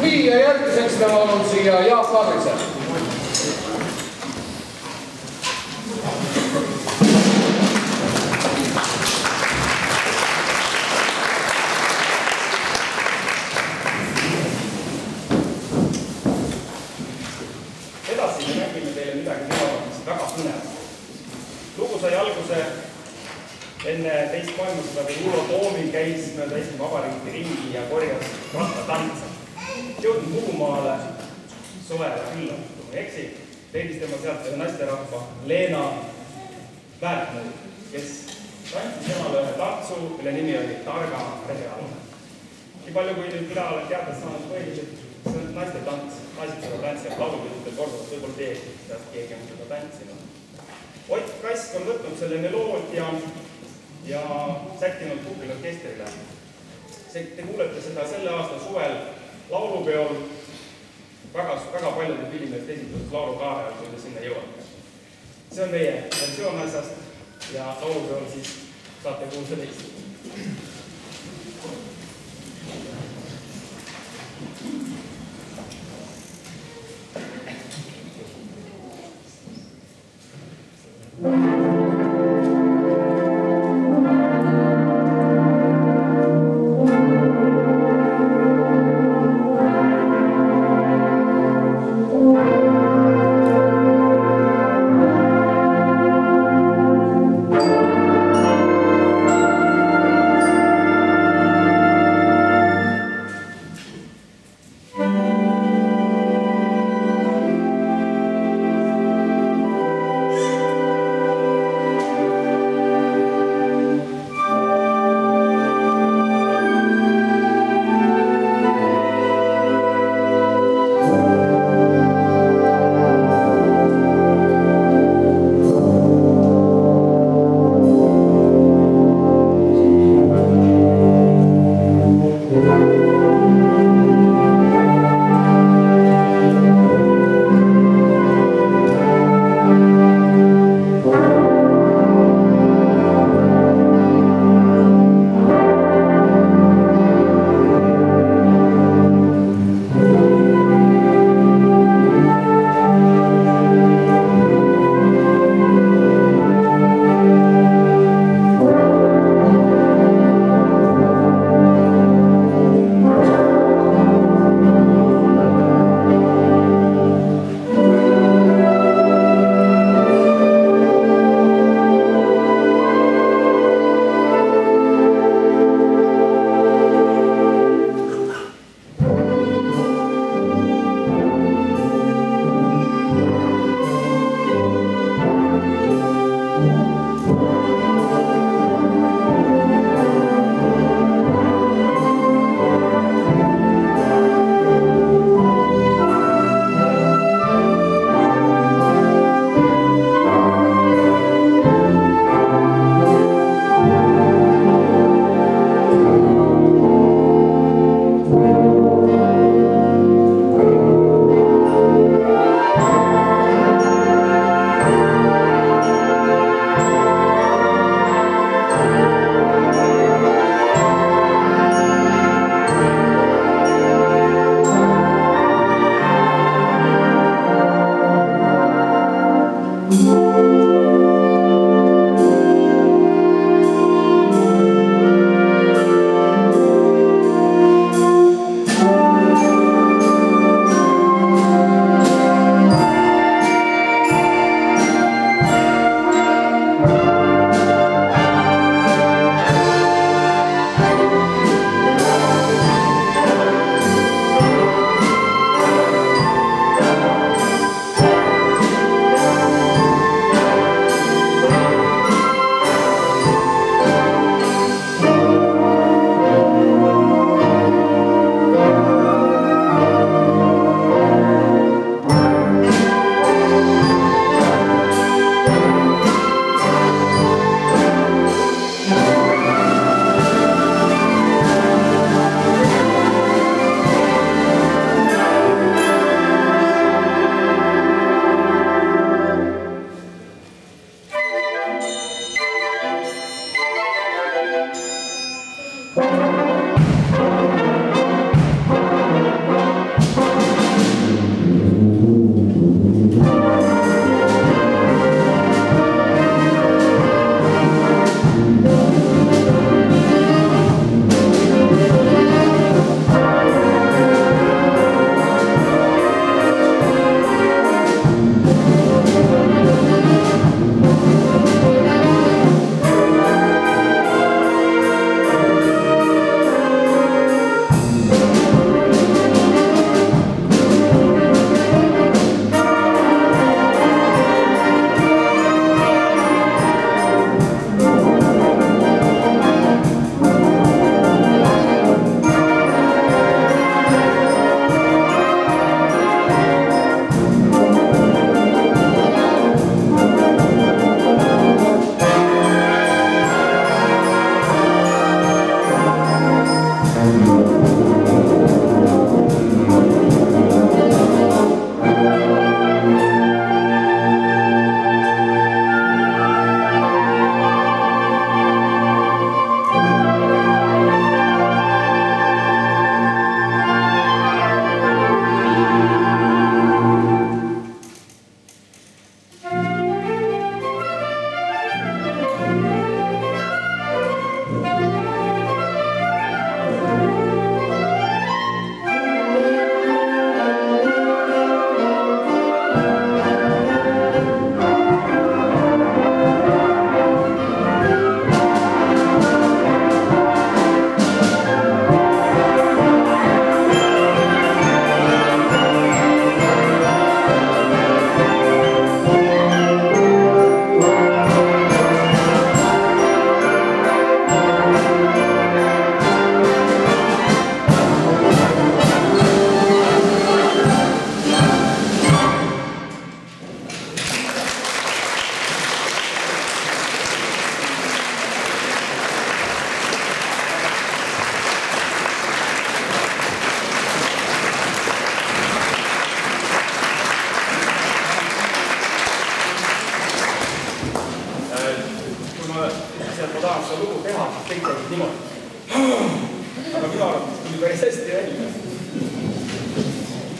Nii, ja järgmiseks ma olen siia Jaak Aarise. Edasi me räägime teile midagi mis väga põnev. Lugu sai alguse enne teist maailmasõda, kui Ulo Toomil käis mööda Eesti Vabariigi ringi ja korjas rattatantse. Jõudnud Muhumaale suvele külla, kui ma ei eksi, leidis tema sealt ühe naisterahva Leena Väärtnõu, kes tantsis temale ühe tantsu, mille nimi oli Targa reaalne. Nii palju, kui nüüd mina olen teada saanud põhiliselt, see on naiste tants, naised seda tantsivad laulupidudel korduvalt, võib-olla keegi on seda tantsinud. Ott Kask on võtnud selle meloodia ja sättinud kuupilorkestrile. Te kuulete seda selle aasta suvel laulupeol väga paljude filmidest esitatud laulukaare, kui te sinna jõuate. See on meie versioon asjast ja laulupeol siis saate kuulda teist. seda lugu teha, siis kõik tegid niimoodi. Aga minu arvates tuli päris hästi välja.